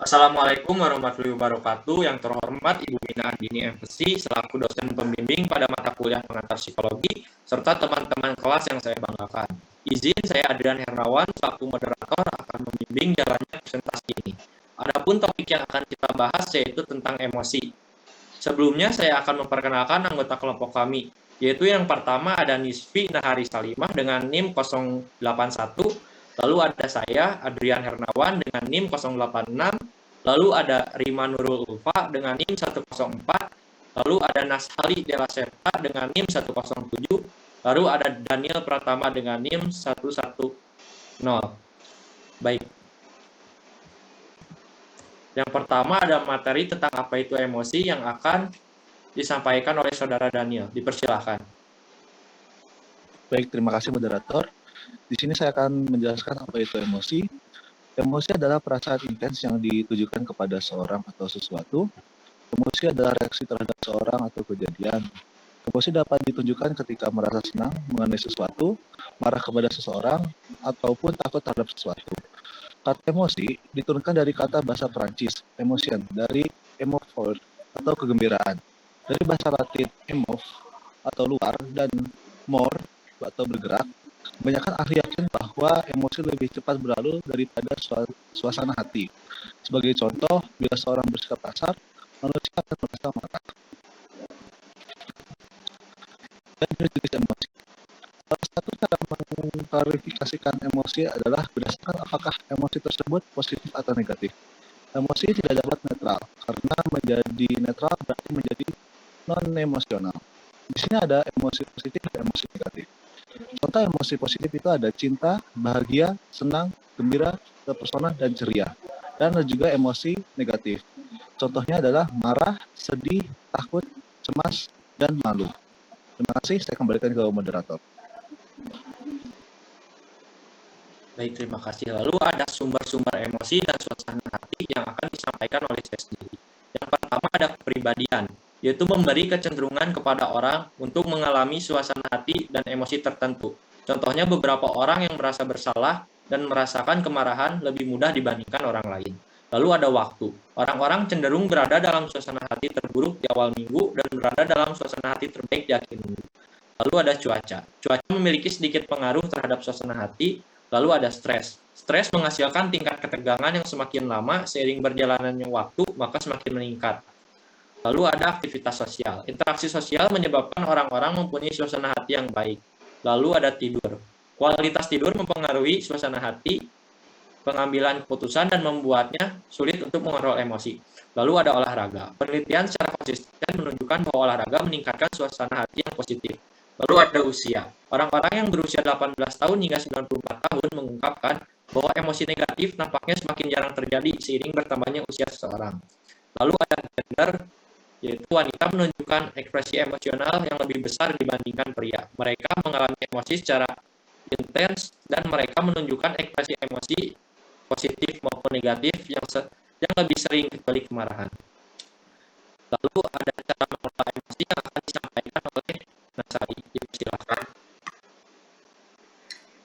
Assalamualaikum warahmatullahi wabarakatuh. Yang terhormat Ibu Mina Andini MPC selaku dosen pembimbing pada mata kuliah pengantar psikologi serta teman-teman kelas yang saya banggakan. Izin saya Adrian Hernawan selaku moderator akan membimbing jalannya presentasi ini. Adapun topik yang akan kita bahas yaitu tentang emosi. Sebelumnya saya akan memperkenalkan anggota kelompok kami, yaitu yang pertama ada Nisfi Nahari Salimah dengan NIM 081, lalu ada saya Adrian Hernawan dengan NIM 086, lalu ada Rima Nurul Ulfa dengan NIM 104, lalu ada Nashali Dela Serta dengan NIM 107, lalu ada Daniel Pratama dengan NIM 110. Baik. Yang pertama ada materi tentang apa itu emosi yang akan disampaikan oleh Saudara Daniel. Dipersilahkan. Baik, terima kasih moderator. Di sini saya akan menjelaskan apa itu emosi. Emosi adalah perasaan intens yang ditujukan kepada seorang atau sesuatu. Emosi adalah reaksi terhadap seorang atau kejadian. Emosi dapat ditunjukkan ketika merasa senang mengenai sesuatu, marah kepada seseorang, ataupun takut terhadap sesuatu. Kata emosi diturunkan dari kata bahasa Perancis, emotion, dari émouvre atau kegembiraan. Dari bahasa Latin, émove atau luar, dan more atau bergerak. Kebanyakan ahli yakin bahwa emosi lebih cepat berlalu daripada suasana hati. Sebagai contoh, bila seorang bersikap kasar, manusia akan merasa marah. Dan jenis emosi. Salah satu cara mengklarifikasikan emosi adalah berdasarkan apakah emosi tersebut positif atau negatif. Emosi tidak dapat netral, karena menjadi netral berarti menjadi non-emosional. Di sini ada emosi positif dan emosi negatif. Contoh emosi positif itu ada cinta, bahagia, senang, gembira, terpesona, dan ceria. Dan ada juga emosi negatif. Contohnya adalah marah, sedih, takut, cemas, dan malu. Terima kasih, saya kembalikan ke moderator. Baik, terima kasih. Lalu ada sumber-sumber emosi dan suasana hati yang akan disampaikan oleh saya sendiri. Yang pertama ada kepribadian, yaitu memberi kecenderungan kepada orang untuk mengalami suasana hati dan emosi tertentu. Contohnya beberapa orang yang merasa bersalah dan merasakan kemarahan lebih mudah dibandingkan orang lain. Lalu ada waktu. Orang-orang cenderung berada dalam suasana hati terburuk di awal minggu dan berada dalam suasana hati terbaik di akhir minggu. Lalu ada cuaca. Cuaca memiliki sedikit pengaruh terhadap suasana hati. Lalu ada stres. Stres menghasilkan tingkat ketegangan yang semakin lama seiring berjalannya waktu, maka semakin meningkat. Lalu ada aktivitas sosial. Interaksi sosial menyebabkan orang-orang mempunyai suasana hati yang baik. Lalu ada tidur. Kualitas tidur mempengaruhi suasana hati, pengambilan keputusan, dan membuatnya sulit untuk mengontrol emosi. Lalu ada olahraga. Penelitian secara konsisten menunjukkan bahwa olahraga meningkatkan suasana hati yang positif. Lalu ada usia. Orang-orang yang berusia 18 tahun hingga 94 tahun mengungkapkan bahwa emosi negatif nampaknya semakin jarang terjadi seiring bertambahnya usia seseorang. Lalu ada gender, yaitu wanita menunjukkan ekspresi emosional yang lebih besar dibandingkan pria. Mereka mengalami emosi secara intens dan mereka menunjukkan ekspresi emosi positif maupun negatif yang lebih sering kecuali kemarahan. Lalu ada cara mengelola emosi yang akan disampaikan oleh Nasari. Silakan.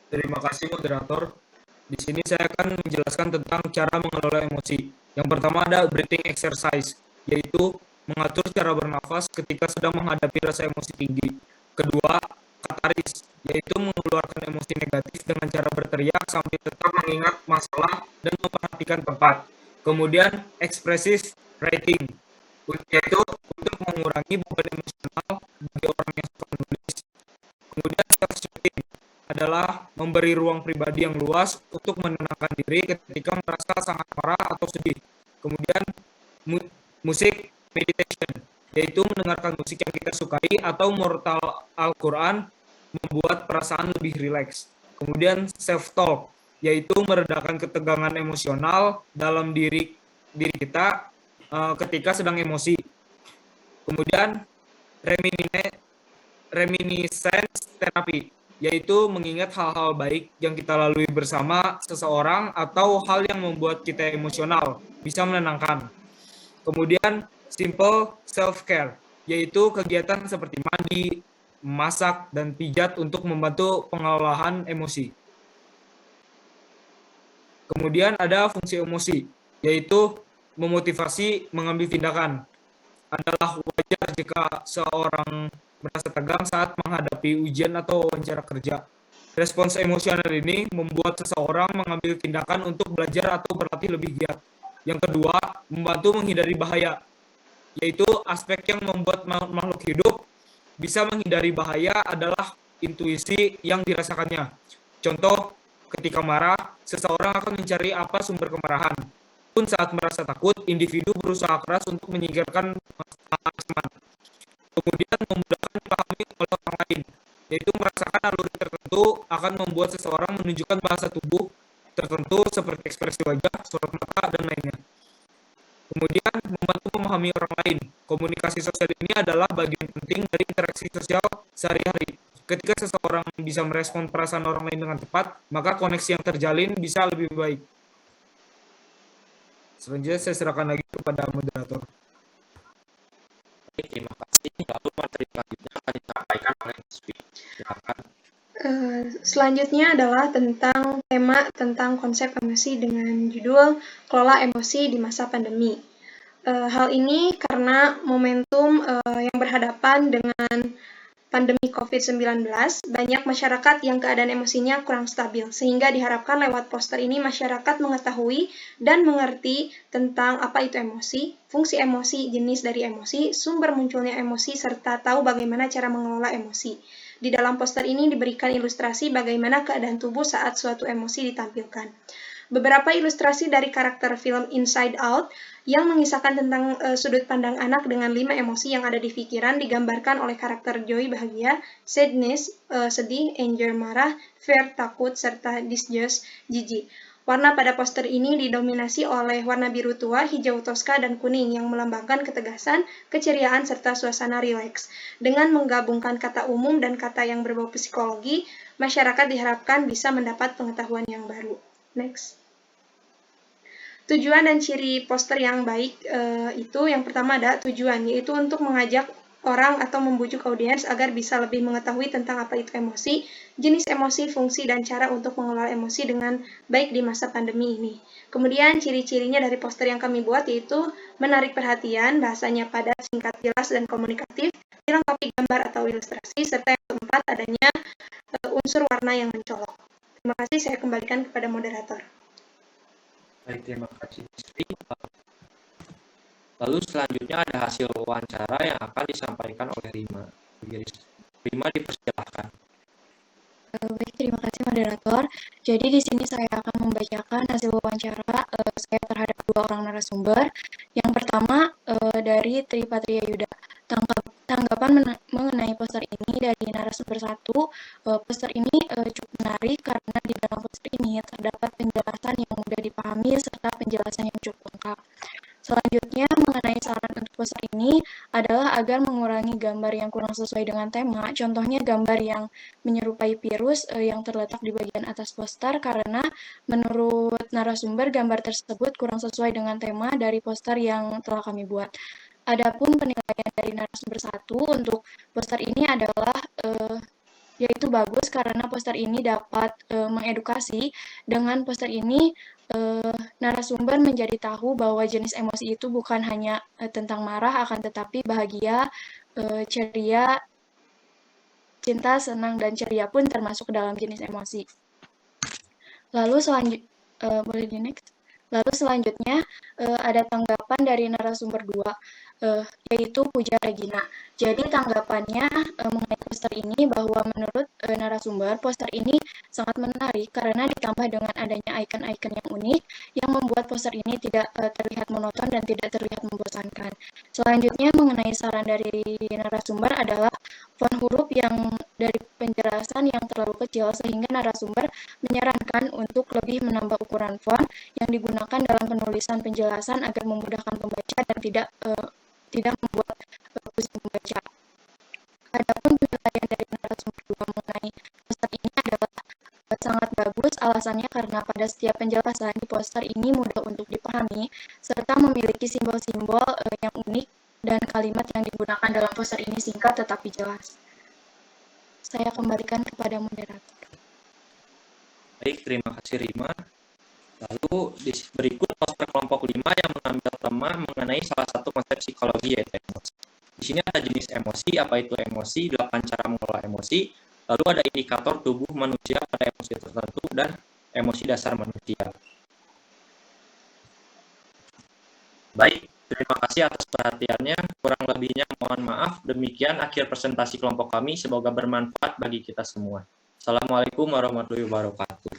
Terima kasih moderator. Di sini saya akan menjelaskan tentang cara mengelola emosi. Yang pertama ada breathing exercise, yaitu mengatur cara bernafas ketika sedang menghadapi rasa emosi tinggi. Kedua, kataris, yaitu mengeluarkan emosi negatif dengan cara berteriak sambil tetap mengingat masalah dan memperhatikan tempat. Kemudian, expressive writing, yaitu untuk mengurangi beban emosional bagi orang yang suka menulis. Kemudian self-soothing adalah memberi ruang pribadi yang luas untuk menenangkan diri ketika merasa sangat marah atau sedih. Kemudian musik meditation, yaitu mendengarkan musik yang kita sukai atau murotal Al-Quran membuat perasaan lebih rileks. Kemudian self-talk, yaitu meredakan ketegangan emosional dalam diri kita ketika sedang emosi. Kemudian reminiscence therapy, yaitu mengingat hal-hal baik yang kita lalui bersama seseorang atau hal yang membuat kita emosional, bisa menenangkan. Kemudian simple self-care, yaitu kegiatan seperti mandi, memasak, dan pijat untuk membantu pengelolaan emosi. Kemudian ada fungsi emosi, yaitu memotivasi mengambil tindakan. Adalah wajar jika seorang merasa tegang saat menghadapi ujian atau wawancara kerja. Respons emosional ini membuat seseorang mengambil tindakan untuk belajar atau berlatih lebih giat. Yang kedua, membantu menghindari bahaya, yaitu aspek yang membuat makhluk hidup bisa menghindari bahaya adalah intuisi yang dirasakannya. Contoh, ketika marah, seseorang akan mencari apa sumber kemarahan. Pun saat merasa takut, individu berusaha keras untuk menyingkirkan ancaman. Kemudian memudahkan dipahami oleh orang lain, yaitu merasakan naluri tertentu akan membuat seseorang menunjukkan bahasa tubuh tertentu seperti ekspresi wajah, sorot mata, dan lainnya. Kemudian membantu memahami orang lain. Komunikasi sosial ini adalah bagian penting dari interaksi sosial sehari-hari. Ketika seseorang bisa merespon perasaan orang lain dengan tepat, maka koneksi yang terjalin bisa lebih baik. Selanjutnya saya serahkan lagi kepada moderator. Baik, terima kasih. Lalu materi selanjutnya akan disampaikan oleh Siswi. Silakan. Selanjutnya adalah tentang tema tentang konsep emosi dengan judul Kelola Emosi di Masa Pandemi. Hal ini karena momentum yang berhadapan dengan pandemi COVID-19, banyak masyarakat yang keadaan emosinya kurang stabil, sehingga diharapkan lewat poster ini masyarakat mengetahui dan mengerti tentang apa itu emosi, fungsi emosi, jenis dari emosi, sumber munculnya emosi, serta tahu bagaimana cara mengelola emosi. Di dalam poster ini diberikan ilustrasi bagaimana keadaan tubuh saat suatu emosi ditampilkan. Beberapa ilustrasi dari karakter film Inside Out yang mengisahkan tentang sudut pandang anak dengan 5 emosi yang ada di pikiran digambarkan oleh karakter Joy bahagia, sadness, sedih, anger, marah, fear, takut, serta disgust, jijik. Warna pada poster ini didominasi oleh warna biru tua, hijau toska, dan kuning yang melambangkan ketegasan, keceriaan, serta suasana rileks. Dengan menggabungkan kata umum dan kata yang berbau psikologi, masyarakat diharapkan bisa mendapat pengetahuan yang baru. Next. Tujuan dan ciri poster yang baik itu yang pertama ada tujuan, yaitu untuk mengajak orang atau membujuk audiens agar bisa lebih mengetahui tentang apa itu emosi, jenis emosi, fungsi, dan cara untuk mengelola emosi dengan baik di masa pandemi ini. Kemudian ciri-cirinya dari poster yang kami buat yaitu menarik perhatian, bahasanya padat, singkat, jelas, dan komunikatif, dilengkapi gambar atau ilustrasi, serta yang keempat adanya unsur warna yang mencolok. Terima kasih, saya kembalikan kepada moderator. Baik, terima kasih. Lalu selanjutnya ada hasil wawancara yang akan disampaikan oleh Rima. Rima, dipersilahkan. Baik, terima kasih moderator. Jadi di sini saya akan membacakan hasil wawancara saya terhadap 2 orang narasumber. Yang pertama dari Tripatria Yuda. Tanggapan mengenai poster ini dari narasumber 1, poster ini cukup menarik karena di dalam poster ini terdapat penjelasan yang mudah dipahami serta penjelasan yang cukup lengkap. Selanjutnya, mengenai saran untuk poster ini adalah agar mengurangi gambar yang kurang sesuai dengan tema, contohnya gambar yang menyerupai virus yang terletak di bagian atas poster karena menurut narasumber gambar tersebut kurang sesuai dengan tema dari poster yang telah kami buat. Adapun penilaian dari narasumber 1 untuk poster ini adalah yaitu bagus karena poster ini dapat mengedukasi. Dengan poster ini narasumber menjadi tahu bahwa jenis emosi itu bukan hanya tentang marah, akan tetapi bahagia, ceria, cinta, senang, dan ceria pun termasuk dalam jenis emosi. Lalu boleh di next? Lalu selanjutnya ada tanggapan dari narasumber 2, yaitu Puja Regina. Jadi tanggapannya mengenai poster ini bahwa menurut narasumber, poster ini sangat menarik karena ditambah dengan adanya icon-icon yang unik yang membuat poster ini tidak terlihat monoton dan tidak terlihat membosankan. Selanjutnya mengenai saran dari narasumber adalah font huruf yang dari penjelasan yang terlalu kecil sehingga narasumber menyarankan untuk lebih menambah ukuran font yang digunakan dalam penulisan penjelasan agar memudahkan pembaca dan tidak membuat pusing membaca. Adapun penilaian dari narasumber 2 mengenai poster ini adalah sangat bagus, alasannya karena pada setiap penjelasan di poster ini mudah untuk dipahami serta memiliki simbol-simbol yang unik dan kalimat yang digunakan dalam poster ini singkat tetapi jelas. Saya kembalikan kepada moderator. Baik, terima kasih Rima. Lalu berikut poster kelompok 5 yang mengambil tema pertama mengenai salah satu konsep psikologi yaitu emosi. Di sini ada jenis emosi, apa itu emosi, 8 cara mengelola emosi, lalu ada indikator tubuh manusia pada emosi tertentu, dan emosi dasar manusia. Baik, terima kasih atas perhatiannya. Kurang lebihnya mohon maaf. Demikian akhir presentasi kelompok kami. Semoga bermanfaat bagi kita semua. Assalamualaikum warahmatullahi wabarakatuh.